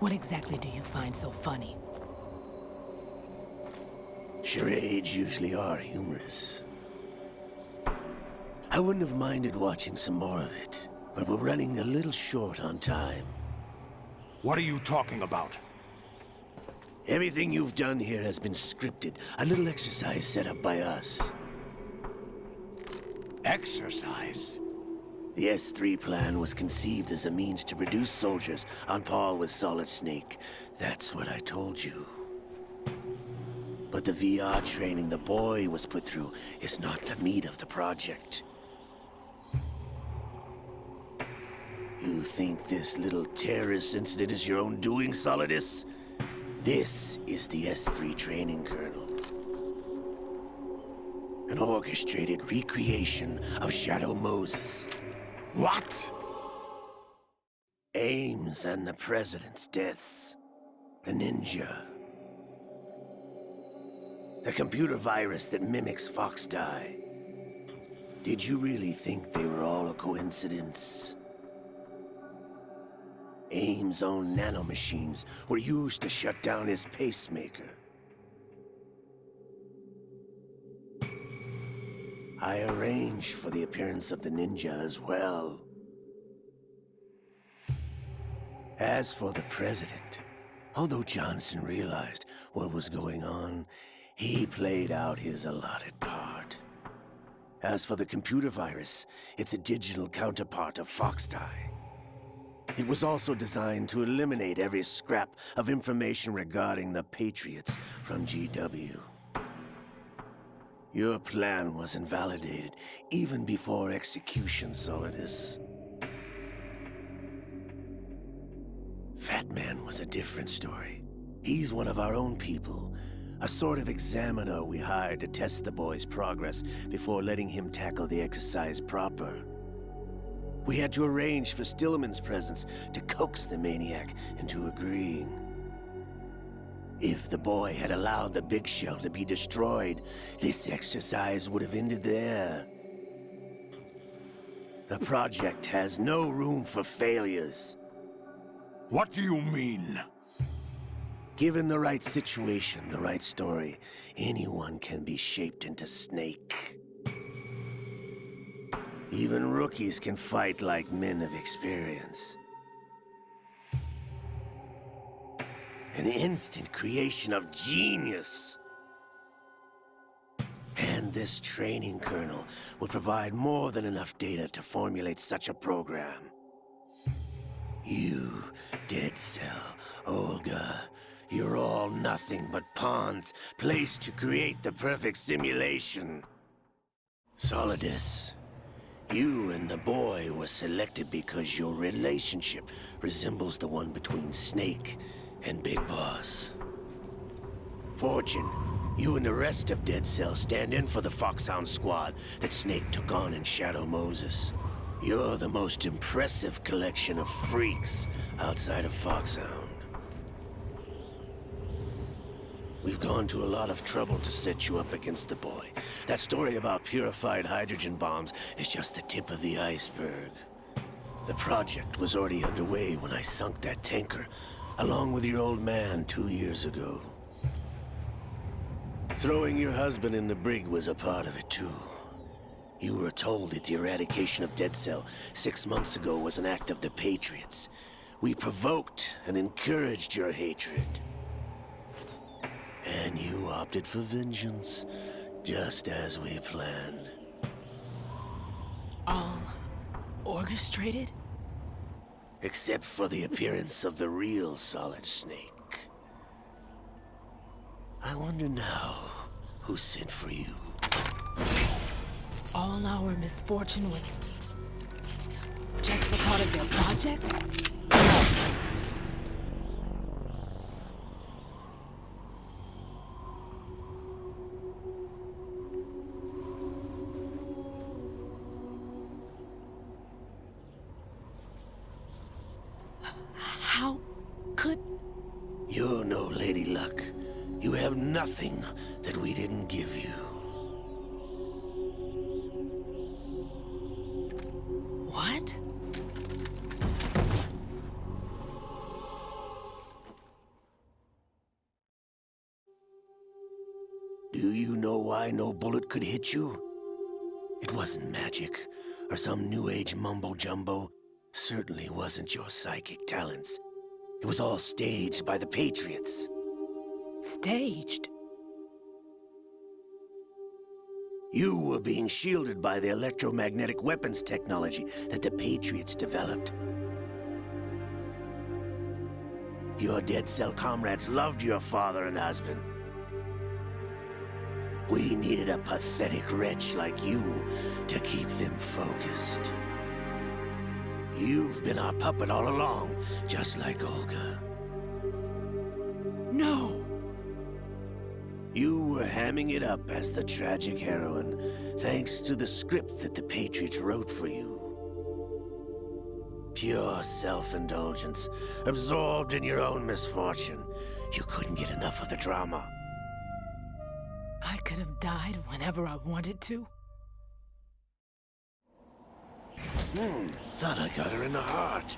What exactly do you find so funny? Charades usually are humorous. I wouldn't have minded watching some more of it, but we're running a little short on time. What are you talking about? Everything you've done here has been scripted. A little exercise set up by us. Exercise? The S3 plan was conceived as a means to produce soldiers on par with Solid Snake. That's what I told you. But the VR training the boy was put through is not the meat of the project. You think this little terrorist incident is your own doing, Solidus? This is the S3 training kernel. An orchestrated recreation of Shadow Moses. What? Ames and the President's deaths. The ninja. The computer virus that mimics Foxdie. Did you really think they were all a coincidence? Ames' own nanomachines were used to shut down his pacemaker. I arranged for the appearance of the ninja as well. As for the President, although Johnson realized what was going on, he played out his allotted part. As for the computer virus, it's a digital counterpart of Foxdie. It was also designed to eliminate every scrap of information regarding the Patriots from GW. Your plan was invalidated even before execution, Solidus. Fat Man was a different story. He's one of our own people, a sort of examiner we hired to test the boy's progress before letting him tackle the exercise proper. We had to arrange for Stillman's presence to coax the maniac into agreeing. If the boy had allowed the big shell to be destroyed, this exercise would have ended there. The project has no room for failures. What do you mean? Given the right situation, the right story, anyone can be shaped into Snake. Even rookies can fight like men of experience. An instant creation of genius. And this training kernel would provide more than enough data to formulate such a program. You, Dead Cell, Olga, you're all nothing but pawns placed to create the perfect simulation. Solidus. You and the boy were selected because your relationship resembles the one between Snake and Big Boss. Fortune, you and the rest of Dead Cell stand in for the Foxhound squad that Snake took on in Shadow Moses. You're the most impressive collection of freaks outside of Foxhound. We've gone to a lot of trouble to set you up against the boy. That story about purified hydrogen bombs is just the tip of the iceberg. The project was already underway when I sunk that tanker, along with your old man 2 years ago. Throwing your husband in the brig was a part of it too. You were told that the eradication of Dead Cell 6 months ago was an act of the Patriots. We provoked and encouraged your hatred. And you opted for vengeance, just as we planned. All orchestrated? Except for the appearance of the real Solid Snake. I wonder now who sent for you. All our misfortune was just a part of their project? How could... You're no Lady Luck. You have nothing that we didn't give you. What? Do you know why no bullet could hit you? It wasn't magic, or some new age mumbo-jumbo. Certainly wasn't your psychic talents. It was all staged by the Patriots. Staged? You were being shielded by the electromagnetic weapons technology that the Patriots developed. Your dead cell comrades loved your father and husband. We needed a pathetic wretch like you to keep them focused. You've been our puppet all along, just like Olga. No! You were hamming it up as the tragic heroine, thanks to the script that the Patriots wrote for you. Pure self-indulgence, absorbed in your own misfortune. You couldn't get enough of the drama. I could have died whenever I wanted to. Thought I got her in the heart.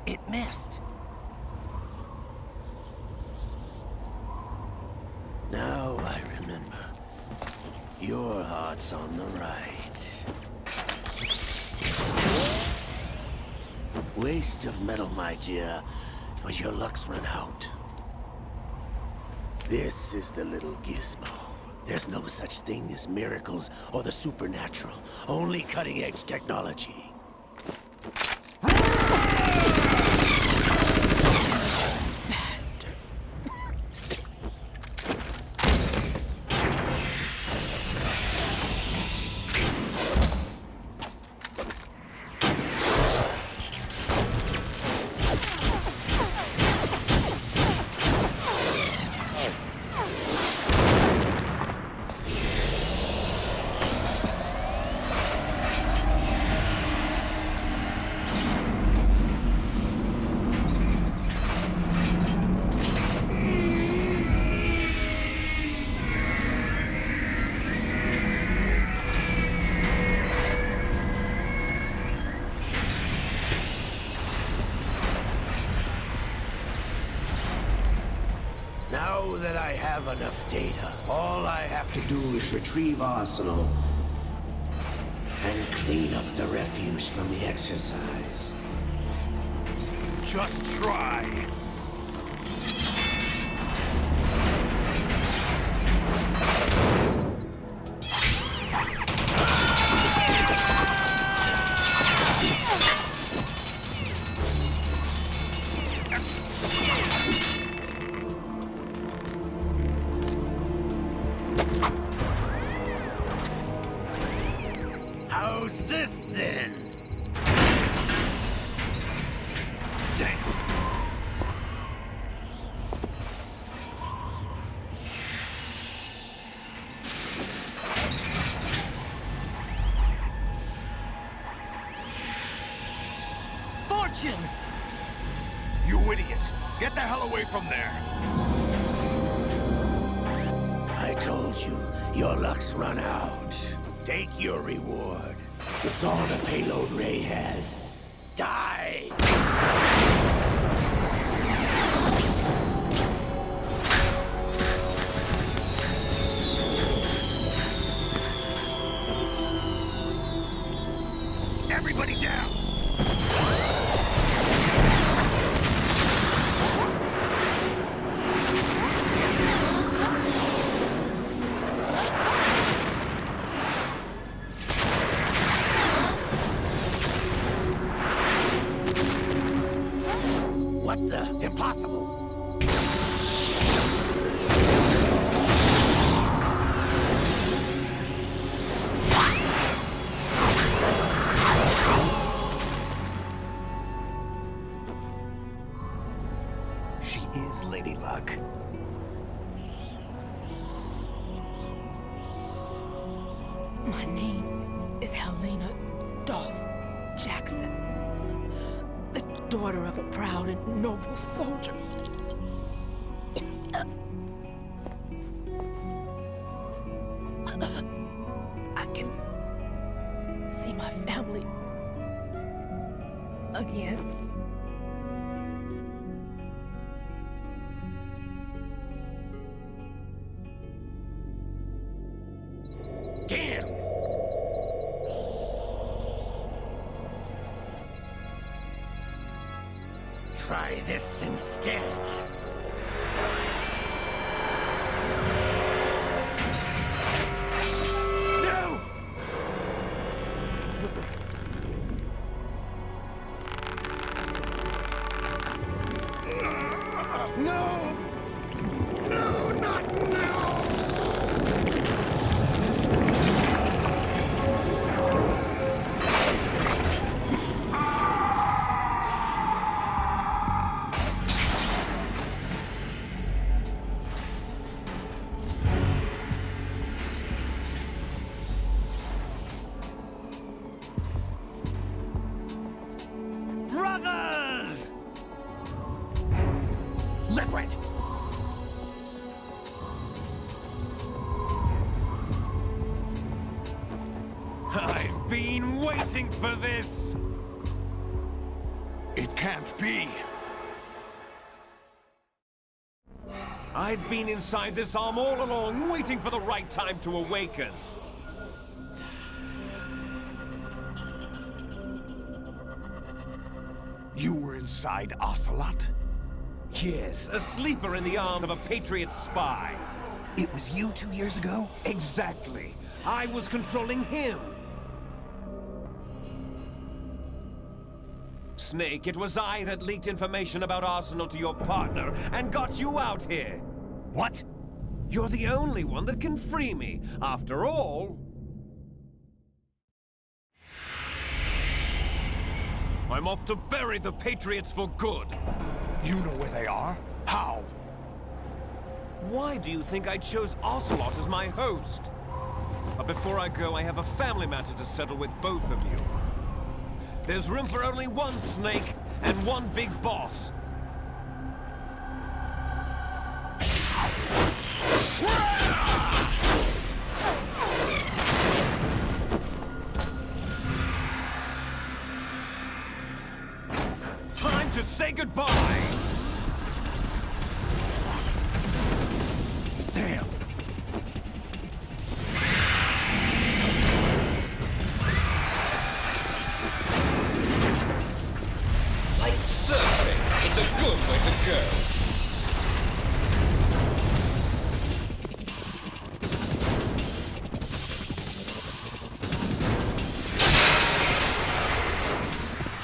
It missed. Now I remember. Your heart's on the right. Waste of metal, my dear, but your luck's run out. This is the little gizmo. There's no such thing as miracles or the supernatural. Only cutting-edge technology. Bastard. Now that I have enough data, all I have to do is retrieve Arsenal and clean up the refuse from the exercise. Just try. How's this then? Damn. Fortune! You idiot! Get the hell away from there! I told you, your luck's run out. Take your reward. It's all the payload Ray has. Die! Everybody down! What the? Impossible! She is Lady Luck. My name is Helena Dolph Jackson, the daughter of a proud and noble soldier. I can see my family again. this instead. No! No! No, not now! Brothers! Liquid! I've been waiting for this! It can't be. I've been inside this arm all along, waiting for the right time to awaken. You were inside Ocelot? Yes, a sleeper in the arm of a Patriot spy. It was you 2 years ago? Exactly. I was controlling him. Snake, it was I that leaked information about Arsenal to your partner and got you out here. What? You're the only one that can free me. After all, I'm off to bury the Patriots for good. You know where they are? How? Why do you think I chose Ocelot as my host? But before I go, I have a family matter to settle with both of you. There's room for only one Snake and one big boss. Time to say goodbye! Damn. Like surfing, it's a good way to go.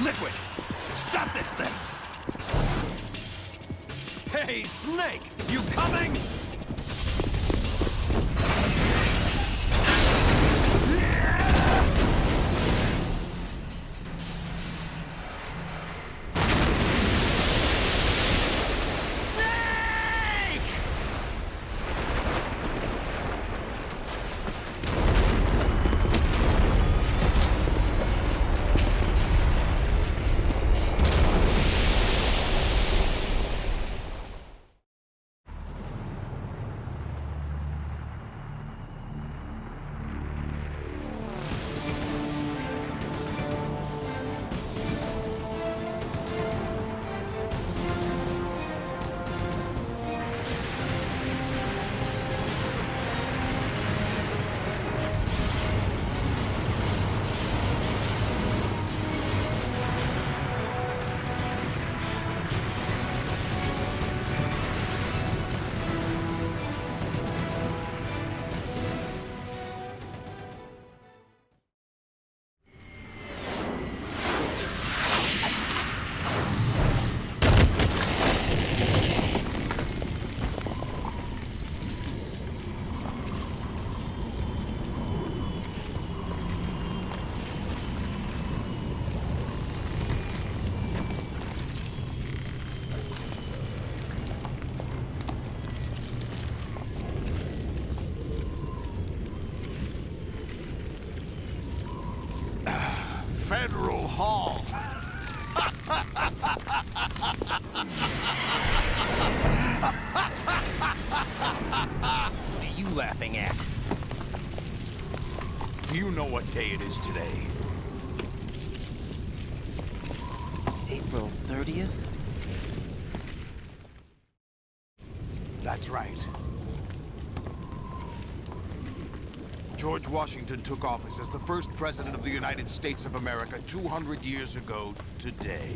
Liquid! Stop this thing! Hey, Snake! You coming? Federal Hall. What are you laughing at? Do you know what day it is today? April 30th? That's right. George Washington took office as the first president of the United States of America 200 years ago today.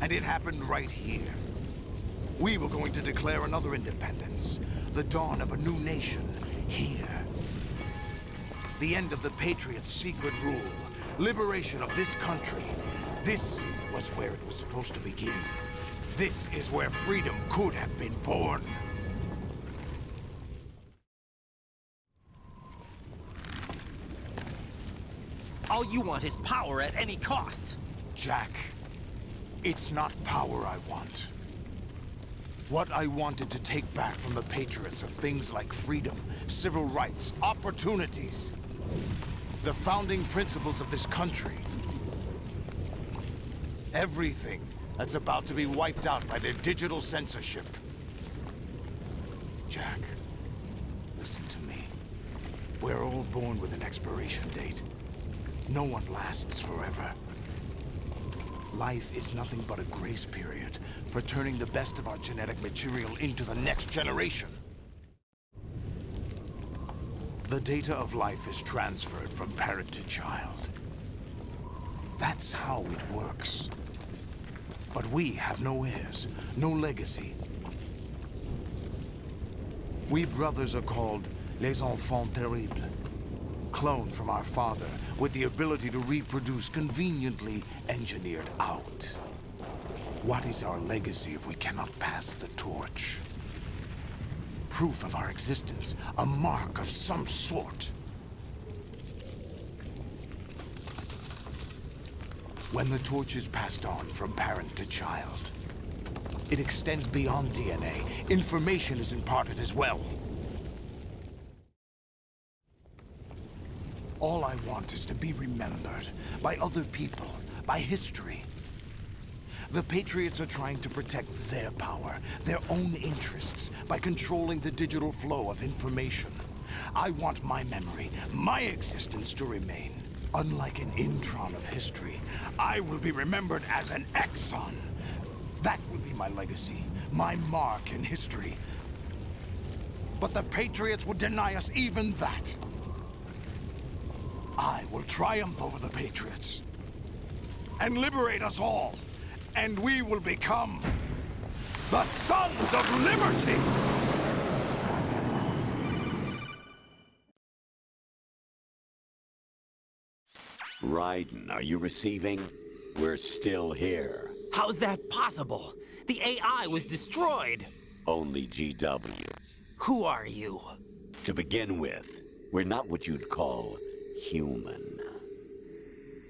And it happened right here. We were going to declare another independence. The dawn of a new nation. Here. The end of the Patriots' secret rule. Liberation of this country. This was where it was supposed to begin. This is where freedom could have been born. All you want is power at any cost. Jack, it's not power I want. What I wanted to take back from the Patriots are things like freedom, civil rights, opportunities. The founding principles of this country. Everything that's about to be wiped out by their digital censorship. Jack, listen to me. We're all born with an expiration date. No one lasts forever. Life is nothing but a grace period for turning the best of our genetic material into the next generation. The data of life is transferred from parent to child. That's how it works. But we have no heirs, no legacy. We brothers are called les enfants terribles. Cloned from our father, with the ability to reproduce conveniently engineered out. What is our legacy if we cannot pass the torch? Proof of our existence, a mark of some sort. When the torch is passed on from parent to child, it extends beyond DNA. Information is imparted as well. All I want is to be remembered by other people, by history. The Patriots are trying to protect their power, their own interests, by controlling the digital flow of information. I want my memory, my existence to remain. Unlike an intron of history, I will be remembered as an exon. That will be my legacy, my mark in history. But the Patriots would deny us even that. I will triumph over the Patriots and liberate us all, and we will become the Sons of Liberty! Raiden, are you receiving? We're still here. How's that possible? The AI was destroyed. Only GW. Who are you? To begin with, we're not what you'd call human.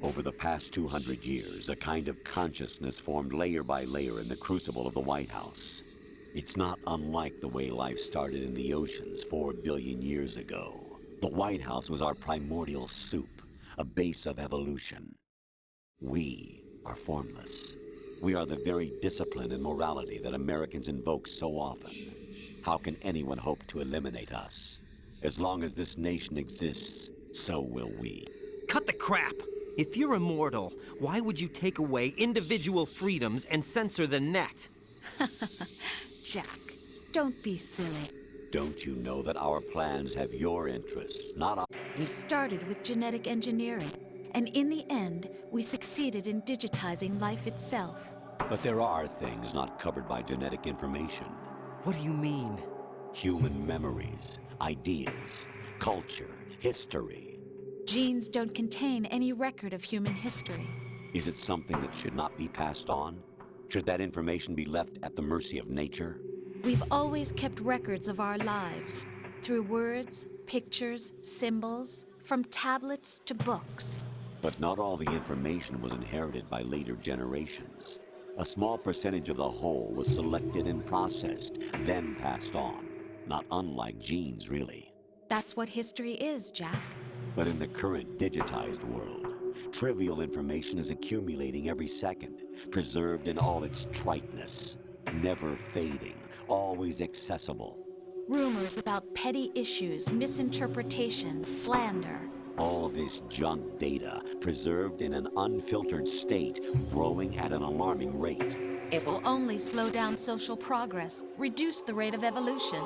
Over the past 200 years, a kind of consciousness formed layer by layer in the crucible of the White House. It's not unlike the way life started in the oceans 4 billion years ago. The White House was our primordial soup, a base of evolution. We are formless. We are the very discipline and morality that Americans invoke so often. How can anyone hope to eliminate us? As long as this nation exists, so will we. Cut the crap! If you're immortal, why would you take away individual freedoms and censor the net? Jack, don't be silly. Don't you know that our plans have your interests, not our... We started with genetic engineering, and in the end, we succeeded in digitizing life itself. But there are things not covered by genetic information. What do you mean? Human memories, ideas, culture, history. Genes don't contain any record of human history. Is it something that should not be passed on? Should that information be left at the mercy of nature? We've always kept records of our lives, through words, pictures, symbols, from tablets to books. But not all the information was inherited by later generations. A small percentage of the whole was selected and processed, then passed on. Not unlike genes, really. That's what history is, Jack. But in the current digitized world, trivial information is accumulating every second, preserved in all its triteness, never fading, always accessible. Rumors about petty issues, misinterpretations, slander. All this junk data, preserved in an unfiltered state, growing at an alarming rate. It will only slow down social progress, reduce the rate of evolution.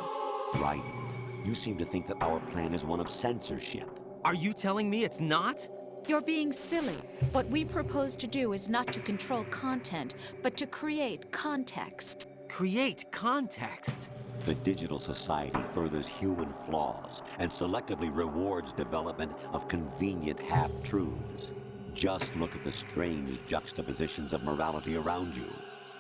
Raiden, you seem to think that our plan is one of censorship. Are you telling me it's not? You're being silly. What we propose to do is not to control content, but to create context. Create context. The digital society furthers human flaws and selectively rewards development of convenient half-truths. Just look at the strange juxtapositions of morality around you.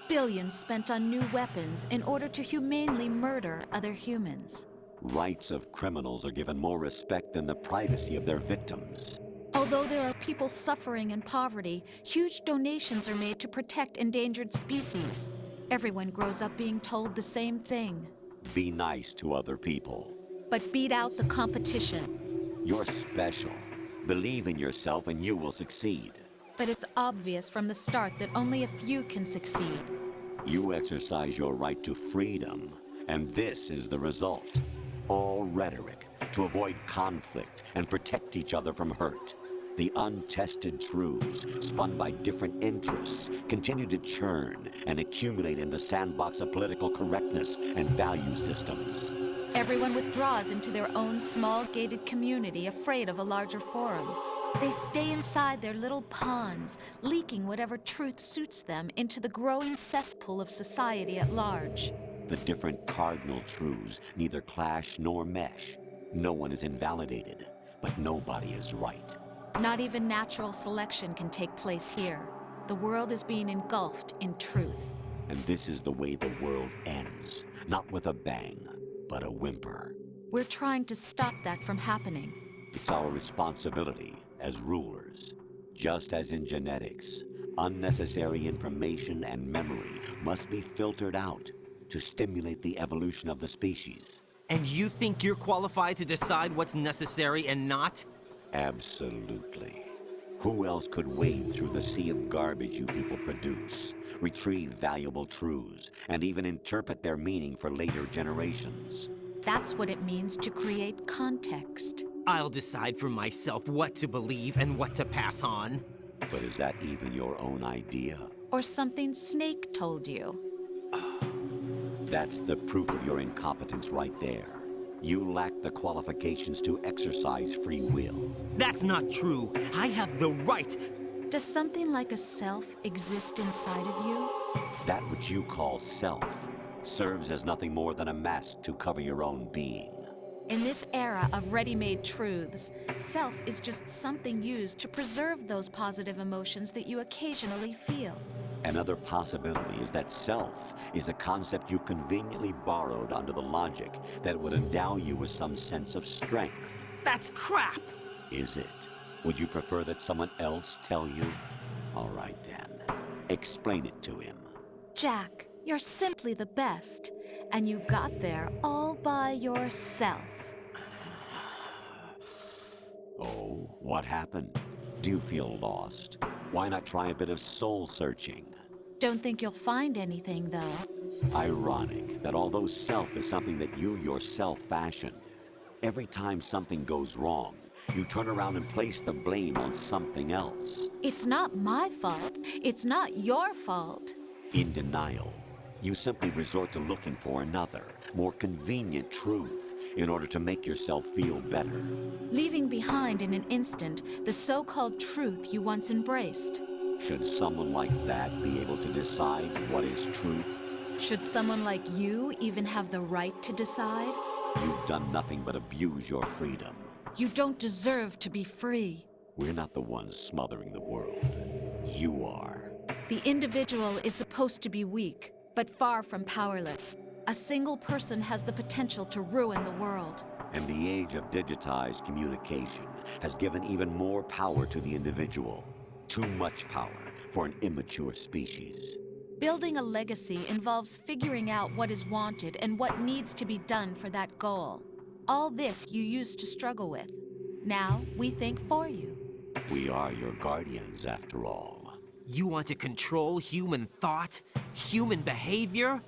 Billions spent on new weapons in order to humanely murder other humans. Rights of criminals are given more respect than the privacy of their victims. Although there are people suffering in poverty, huge donations are made to protect endangered species. Everyone grows up being told the same thing. Be nice to other people. But beat out the competition. You're special. Believe in yourself and you will succeed. But it's obvious from the start that only a few can succeed. You exercise your right to freedom, and this is the result. All rhetoric to avoid conflict and protect each other from hurt. The untested truths, spun by different interests, continue to churn and accumulate in the sandbox of political correctness and value systems. Everyone withdraws into their own small gated community, afraid of a larger forum. They stay inside their little ponds, leaking whatever truth suits them into the growing cesspool of society at large. The different cardinal truths neither clash nor mesh. No one is invalidated, but nobody is right. Not even natural selection can take place here. The world is being engulfed in truth. And this is the way the world ends. Not with a bang, but a whimper. We're trying to stop that from happening. It's our responsibility as rulers. Just as in genetics, unnecessary information and memory must be filtered out to stimulate the evolution of the species. And you think you're qualified to decide what's necessary and not? Absolutely. Who else could wade through the sea of garbage you people produce, retrieve valuable truths, and even interpret their meaning for later generations? That's what it means to create context. I'll decide for myself what to believe and what to pass on. But is that even your own idea? Or something Snake told you. That's the proof of your incompetence right there. You lack the qualifications to exercise free will. That's not true. I have the right. Does something like a self exist inside of you? That which you call self serves as nothing more than a mask to cover your own being. In this era of ready-made truths, self is just something used to preserve those positive emotions that you occasionally feel. Another possibility is that self is a concept you conveniently borrowed under the logic that would endow you with some sense of strength. That's crap! Is it? Would you prefer that someone else tell you? All right then. Explain it to him. Jack, you're simply the best, and you got there all by yourself. Oh, what happened? Do you feel lost? Why not try a bit of soul-searching? Don't think you'll find anything, though. Ironic that although self is something that you yourself fashioned, every time something goes wrong, you turn around and place the blame on something else. It's not my fault. It's not your fault. In denial, you simply resort to looking for another, more convenient truth in order to make yourself feel better. Leaving behind in an instant the so-called truth you once embraced. Should someone like that be able to decide what is truth? Should someone like you even have the right to decide? You've done nothing but abuse your freedom. You don't deserve to be free. We're not the ones smothering the world. You are. The individual is supposed to be weak, but far from powerless. A single person has the potential to ruin the world. And the age of digitized communication has given even more power to the individual. Too much power for an immature species. Building a legacy involves figuring out what is wanted and what needs to be done for that goal. All this you used to struggle with. Now we think for you. We are your guardians, after all. You want to control human thought? Human behavior?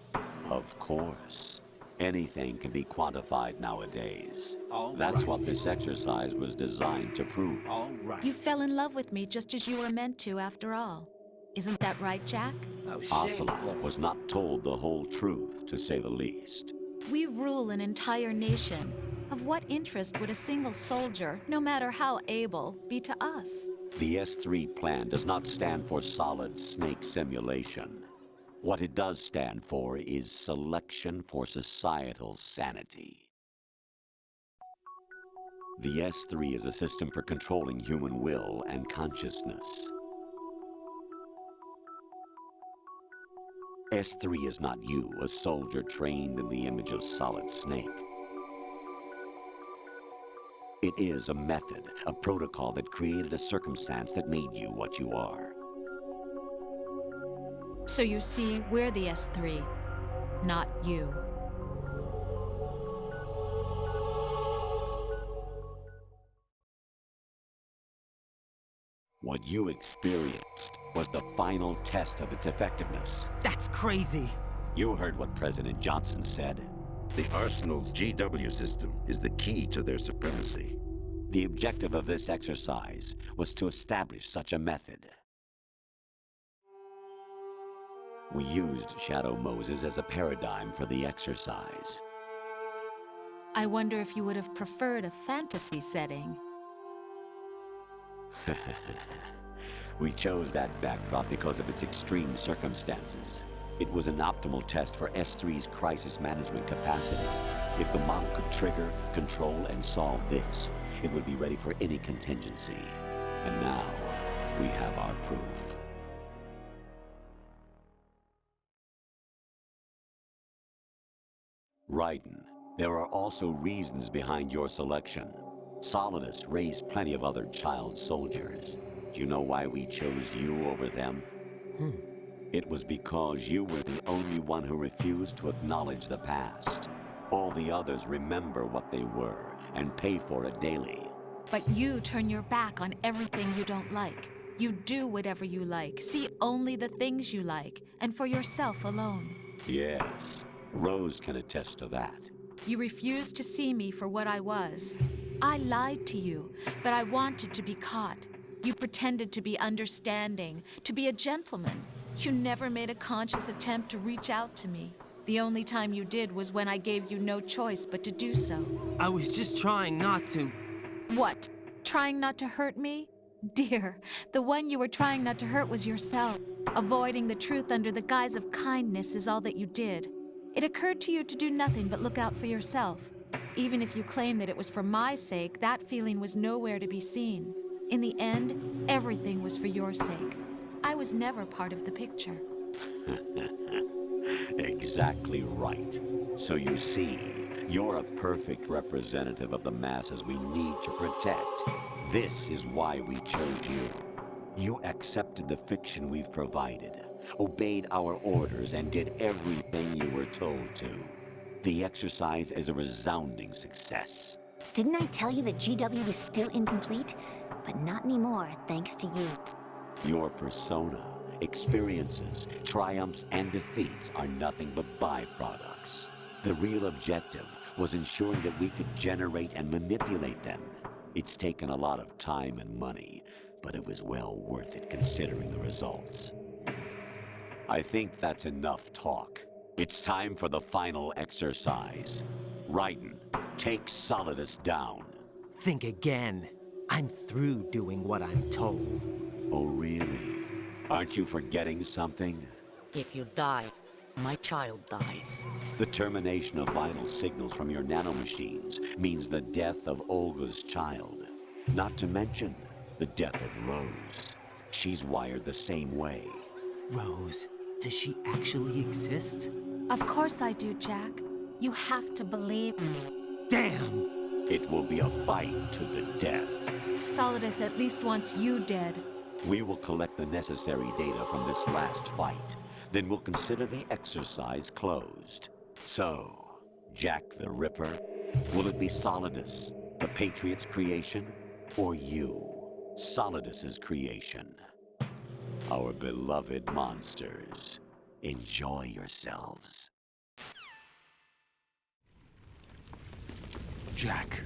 Of course. Anything can be quantified nowadays. That's what this exercise was designed to prove. All right. You fell in love with me just as you were meant to, after all. Isn't that right, Jack? Oh, Ocelot was not told the whole truth, to say the least. We rule an entire nation. Of what interest would a single soldier, no matter how able, be to us? The S3 plan does not stand for Solid Snake Simulation. What it does stand for is Selection for Societal Sanity. The S3 is a system for controlling human will and consciousness. S3 is not you, a soldier trained in the image of Solid Snake. It is a method, a protocol that created a circumstance that made you what you are. So you see, we're the S3, not you. What you experienced was the final test of its effectiveness. That's crazy. You heard what President Johnson said. The Arsenal's GW system is the key to their supremacy. The objective of this exercise was to establish such a method. We used Shadow Moses as a paradigm for the exercise. I wonder if you would have preferred a fantasy setting. We chose that backdrop because of its extreme circumstances. It was an optimal test for S3's crisis management capacity. If the model could trigger, control, and solve this, it would be ready for any contingency. And now, we have our proof. Raiden, there are also reasons behind your selection. Solidus raised plenty of other child soldiers. Do you know why we chose you over them? It was because you were the only one who refused to acknowledge the past. All the others remember what they were and pay for it daily. But you turn your back on everything you don't like. You do whatever you like, see only the things you like, and for yourself alone. Yes, Rose can attest to that. You refused to see me for what I was. I lied to you, but I wanted to be caught. You pretended to be understanding, to be a gentleman. You never made a conscious attempt to reach out to me. The only time you did was when I gave you no choice but to do so. I was just trying not to. What? Trying not to hurt me? Dear, the one you were trying not to hurt was yourself. Avoiding the truth under the guise of kindness is all that you did. It occurred to you to do nothing but look out for yourself. Even if you claim that it was for my sake, that feeling was nowhere to be seen. In the end, everything was for your sake. I was never part of the picture. Exactly right. So you see, you're a perfect representative of the masses we need to protect. This is why we chose you. You accepted the fiction we've provided, obeyed our orders, and did everything you were told to. The exercise is a resounding success. Didn't I tell you that GW was still incomplete? But not anymore, thanks to you. Your persona, experiences, triumphs, and defeats are nothing but byproducts. The real objective was ensuring that we could generate and manipulate them. It's taken a lot of time and money, but it was well worth it considering the results. I think that's enough talk. It's time for the final exercise. Raiden, take Solidus down. Think again. I'm through doing what I'm told. Oh, really? Aren't you forgetting something? If you die, my child dies. The termination of vital signals from your nanomachines means the death of Olga's child. Not to mention the death of Rose. She's wired the same way. Rose, does she actually exist? Of course I do, Jack. You have to believe me. Damn! It will be a fight to the death. Solidus at least wants you dead. We will collect the necessary data from this last fight. Then we'll consider the exercise closed. So, Jack the Ripper, will it be Solidus, the Patriot's creation, or you, Solidus's creation? Our beloved monsters, enjoy yourselves. Jack.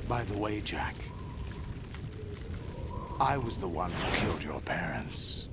By the way, Jack, I was the one who killed your parents.